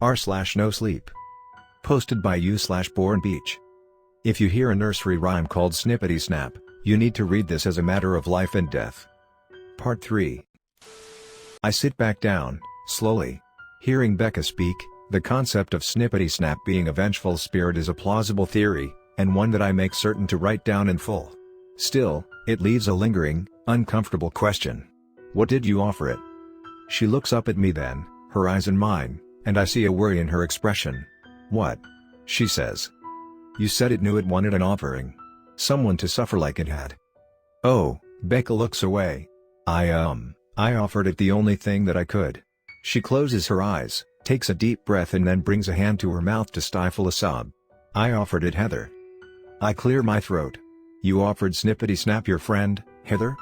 r/Nosleep. Posted by u/bornbeach. If you hear a nursery rhyme called Snippity Snap, you need to read this as a matter of life and death. Part 3. I sit back down, slowly. Hearing Becca speak, the concept of Snippity Snap being a vengeful spirit is a plausible theory, and one that I make certain to write down in full. Still, it leaves a lingering, uncomfortable question. What did you offer it? She looks up at me then, her eyes in mine, and I see a worry in her expression. What? She says. You said it knew it wanted an offering. Someone to suffer like it had. Oh, Becca looks away. I offered it the only thing that I could. She closes her eyes, takes a deep breath and then brings a hand to her mouth to stifle a sob. I offered it Heather. I clear my throat. You offered Snippity Snap your friend, Heather?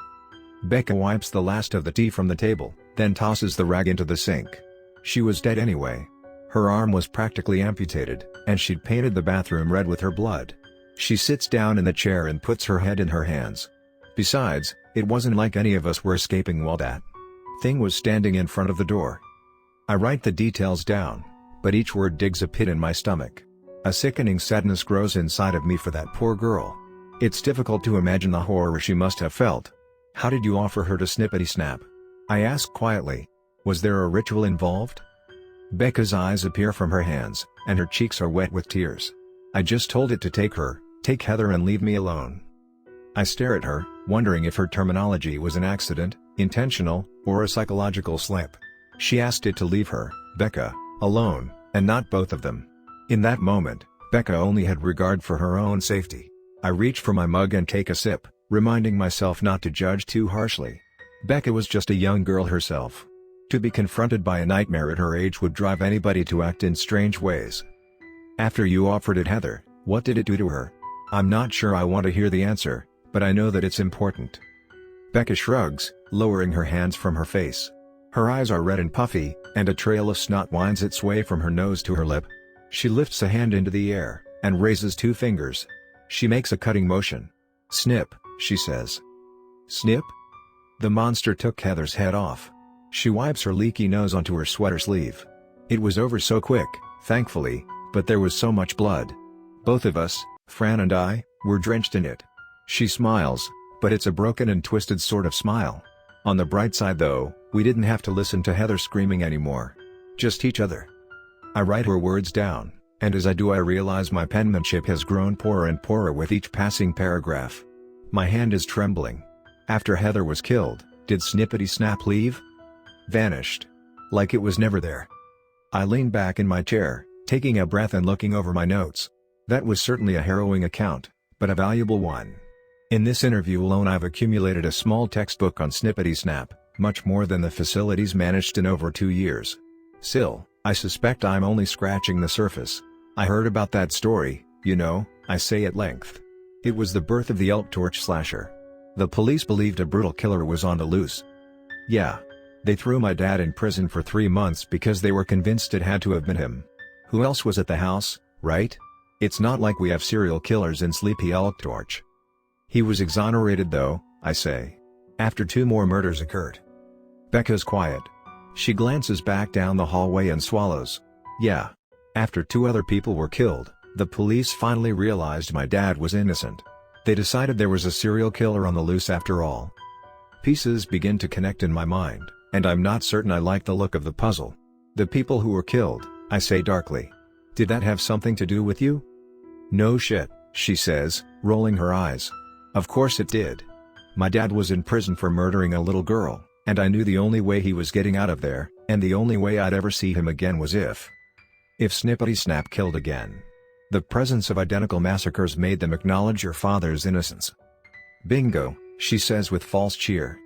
Becca wipes the last of the tea from the table, then tosses the rag into the sink. She was dead anyway. Her arm was practically amputated, and she'd painted the bathroom red with her blood. She sits down in the chair and puts her head in her hands. Besides, it wasn't like any of us were escaping while that thing was standing in front of the door. I write the details down, but each word digs a pit in my stomach. A sickening sadness grows inside of me for that poor girl. It's difficult to imagine the horror she must have felt. How did you offer her to Snippity Snap? I ask quietly. Was there a ritual involved? Becca's eyes appear from her hands, and her cheeks are wet with tears. I just told it to take Heather and leave me alone. I stare at her, wondering if her terminology was an accident, intentional, or a psychological slip. She asked it to leave her, Becca, alone, and not both of them. In that moment, Becca only had regard for her own safety. I reach for my mug and take a sip, reminding myself not to judge too harshly. Becca was just a young girl herself. To be confronted by a nightmare at her age would drive anybody to act in strange ways. After you offered it Heather, what did it do to her? I'm not sure I want to hear the answer, but I know that it's important. Becca shrugs, lowering her hands from her face. Her eyes are red and puffy, and a trail of snot winds its way from her nose to her lip. She lifts a hand into the air, and raises 2 fingers. She makes a cutting motion. Snip, she says. Snip? The monster took Heather's head off. She wipes her leaky nose onto her sweater sleeve. It was over so quick, thankfully, but there was so much blood. Both of us, Fran and I, were drenched in it. She smiles, but it's a broken and twisted sort of smile. On the bright side though, we didn't have to listen to Heather screaming anymore. Just each other. I write her words down, and as I do I realize my penmanship has grown poorer and poorer with each passing paragraph. My hand is trembling. After Heather was killed, did Snippity Snap leave? Vanished. Like it was never there. I lean back in my chair, taking a breath and looking over my notes. That was certainly a harrowing account, but a valuable one. In this interview alone I've accumulated a small textbook on Snippity Snap, much more than the facilities managed in over 2 years. Still, I suspect I'm only scratching the surface. I heard about that story, you know, I say at length. It was the birth of the Elk Torch slasher. The police believed a brutal killer was on the loose. Yeah. They threw my dad in prison for 3 months because they were convinced it had to have been him. Who else was at the house, right? It's not like we have serial killers in Sleepy Elk Torch. He was exonerated though, I say. After 2 more murders occurred. Becca's quiet. She glances back down the hallway and swallows. Yeah. After 2 other people were killed, the police finally realized my dad was innocent. They decided there was a serial killer on the loose after all. Pieces begin to connect in my mind, and I'm not certain I like the look of the puzzle. The people who were killed, I say darkly. Did that have something to do with you? No shit, she says, rolling her eyes. Of course it did. My dad was in prison for murdering a little girl, and I knew the only way he was getting out of there, and the only way I'd ever see him again was if Snippity Snap killed again. The presence of identical massacres made them acknowledge your father's innocence. Bingo, she says with false cheer.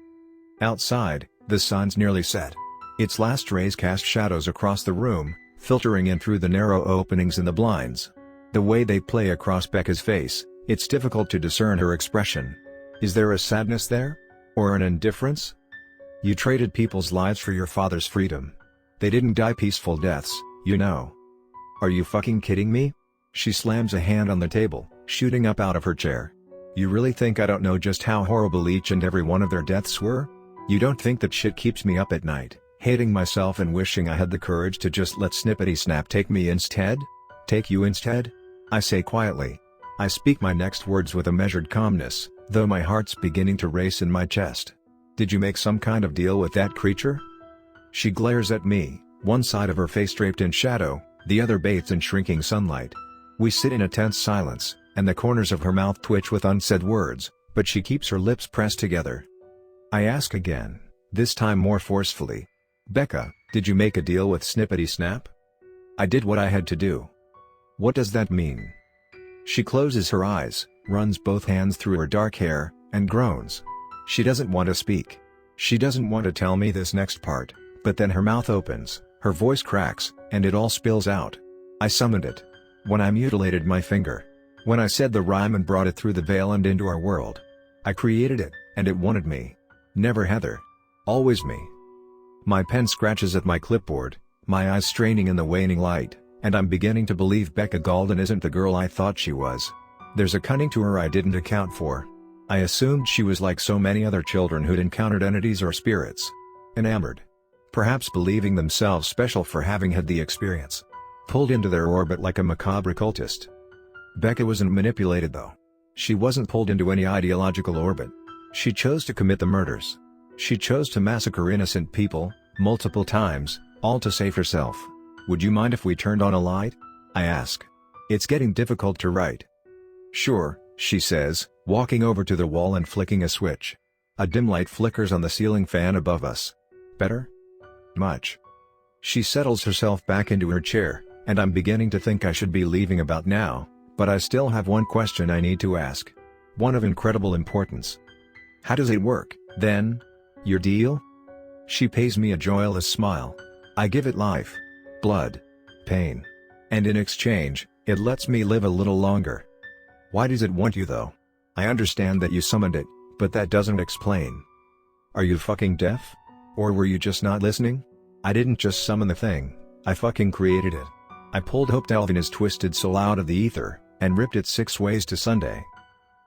Outside, the sun's nearly set. Its last rays cast shadows across the room, filtering in through the narrow openings in the blinds. The way they play across Becca's face, it's difficult to discern her expression. Is there a sadness there? Or an indifference? You traded people's lives for your father's freedom. They didn't die peaceful deaths, you know. Are you fucking kidding me? She slams a hand on the table, shooting up out of her chair. You really think I don't know just how horrible each and every one of their deaths were? You don't think that shit keeps me up at night, hating myself and wishing I had the courage to just let Snippity Snap take me instead? Take you instead? I say quietly. I speak my next words with a measured calmness, though my heart's beginning to race in my chest. Did you make some kind of deal with that creature? She glares at me, one side of her face draped in shadow, the other bathed in shrinking sunlight. We sit in a tense silence, and the corners of her mouth twitch with unsaid words, but she keeps her lips pressed together. I ask again, this time more forcefully. Becca, did you make a deal with Snippity Snap? I did what I had to do. What does that mean? She closes her eyes, runs both hands through her dark hair, and groans. She doesn't want to speak. She doesn't want to tell me this next part, but then her mouth opens, her voice cracks, and it all spills out. I summoned it. When I mutilated my finger. When I said the rhyme and brought it through the veil and into our world. I created it, and it wanted me. Never Heather. Always me. My pen scratches at my clipboard, my eyes straining in the waning light, and I'm beginning to believe Becca Galden isn't the girl I thought she was. There's a cunning to her I didn't account for. I assumed she was like so many other children who'd encountered entities or spirits. Enamored. Perhaps believing themselves special for having had the experience. Pulled into their orbit like a macabre cultist. Becca wasn't manipulated though. She wasn't pulled into any ideological orbit. She chose to commit the murders. She chose to massacre innocent people, multiple times, all to save herself. Would you mind if we turned on a light? I ask. It's getting difficult to write. Sure, she says, walking over to the wall and flicking a switch. A dim light flickers on the ceiling fan above us. Better? Much. She settles herself back into her chair, and I'm beginning to think I should be leaving about now, but I still have one question I need to ask. One of incredible importance. How does it work, then? Your deal? She pays me a joyless smile. I give it life. Blood. Pain. And in exchange, it lets me live a little longer. Why does it want you though? I understand that you summoned it, but that doesn't explain. Are you fucking deaf? Or were you just not listening? I didn't just summon the thing, I fucking created it. I pulled Hope Delvina's twisted soul out of the ether, and ripped it 6 ways to Sunday.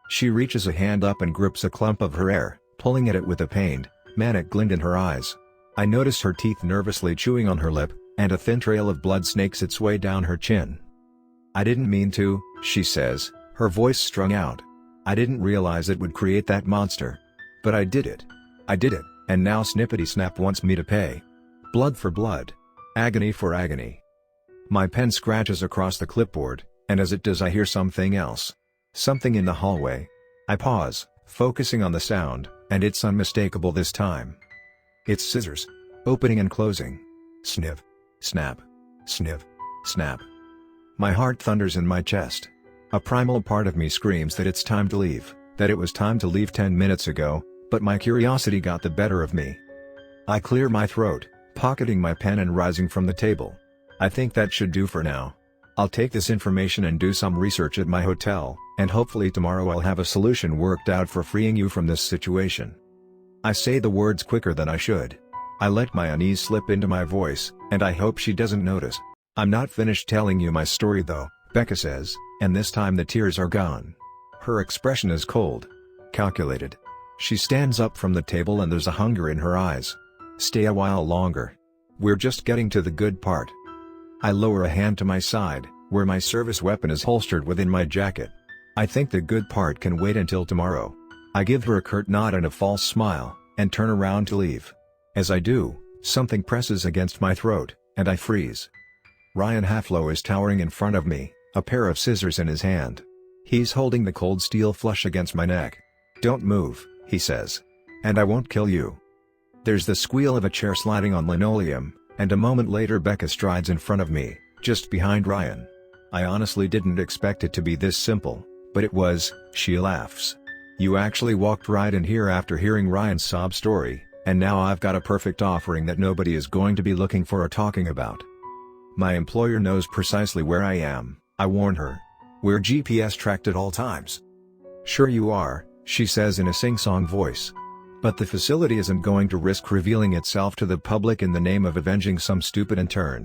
She reaches a hand up and grips a clump of her hair, pulling at it with a pained, manic glint in her eyes. I notice her teeth nervously chewing on her lip, and a thin trail of blood snakes its way down her chin. I didn't mean to, she says, her voice strung out. I didn't realize it would create that monster. But I did it. I did it, and now Snippity Snap wants me to pay. Blood for blood. Agony for agony. My pen scratches across the clipboard, and as it does I hear something else. Something in the hallway. I pause, focusing on the sound, and it's unmistakable this time. It's scissors. Opening and closing. Snip. Snap. Snip. Snap. My heart thunders in my chest. A primal part of me screams that it's time to leave, that it was time to leave 10 minutes ago, but my curiosity got the better of me. I clear my throat, pocketing my pen and rising from the table. I think that should do for now. I'll take this information and do some research at my hotel, and hopefully tomorrow I'll have a solution worked out for freeing you from this situation. I say the words quicker than I should. I let my unease slip into my voice, and I hope she doesn't notice. I'm not finished telling you my story though, Becca says, and this time the tears are gone. Her expression is cold. Calculated. She stands up from the table and there's a hunger in her eyes. Stay a while longer. We're just getting to the good part. I lower a hand to my side, where my service weapon is holstered within my jacket. I think the good part can wait until tomorrow. I give her a curt nod and a false smile, and turn around to leave. As I do, something presses against my throat, and I freeze. Ryan Halflow is towering in front of me, a pair of scissors in his hand. He's holding the cold steel flush against my neck. Don't move, he says. And I won't kill you. There's the squeal of a chair sliding on linoleum, and a moment later Becca strides in front of me, just behind Ryan. I honestly didn't expect it to be this simple, but it was. She laughs. You actually walked right in here after hearing Ryan's sob story, and now I've got a perfect offering that nobody is going to be looking for or talking about. My employer knows precisely where I am, I warn her. We're GPS tracked at all times. Sure you are, she says in a sing-song voice. But the facility isn't going to risk revealing itself to the public in the name of avenging some stupid intern.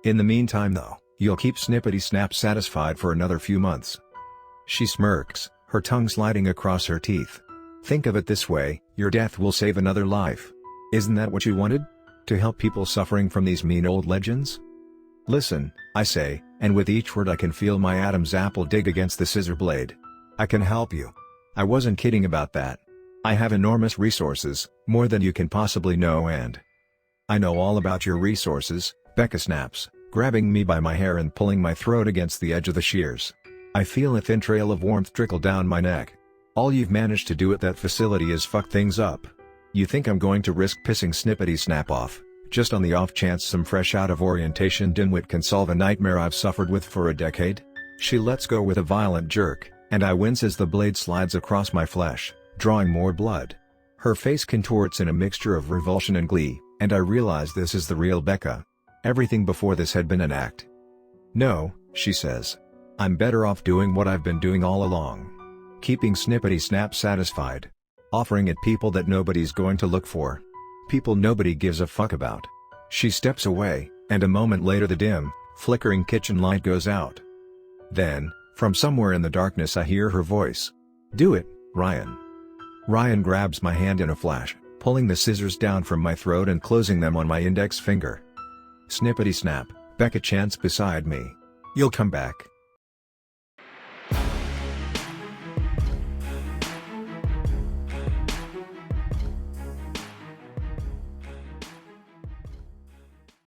In the meantime though, you'll keep Snippity Snap satisfied for another few months. She smirks, her tongue sliding across her teeth. Think of it this way, your death will save another life. Isn't that what you wanted? to help people suffering from these mean old legends? Listen, I say, and with each word I can feel my Adam's apple dig against the scissor blade. I can help you. I wasn't kidding about that. I have enormous resources, more than you can possibly know, and I know all about your resources. Becca snaps, grabbing me by my hair and pulling my throat against the edge of the shears. I feel a thin trail of warmth trickle down my neck. All you've managed to do at that facility is fuck things up. You think I'm going to risk pissing Snippity Snap off, just on the off chance some fresh out of orientation dimwit can solve a nightmare I've suffered with for a decade? She lets go with a violent jerk, and I wince as the blade slides across my flesh, drawing more blood. Her face contorts in a mixture of revulsion and glee, and I realize this is the real Becca. Everything before this had been an act. No, she says. I'm better off doing what I've been doing all along. Keeping Snippity Snap satisfied. Offering it people that nobody's going to look for. People nobody gives a fuck about. She steps away, and a moment later the dim, flickering kitchen light goes out. Then, from somewhere in the darkness I hear her voice. Do it, Ryan. Ryan grabs my hand in a flash, pulling the scissors down from my throat and closing them on my index finger. Snippity Snap, Becca chants beside me. You'll come back.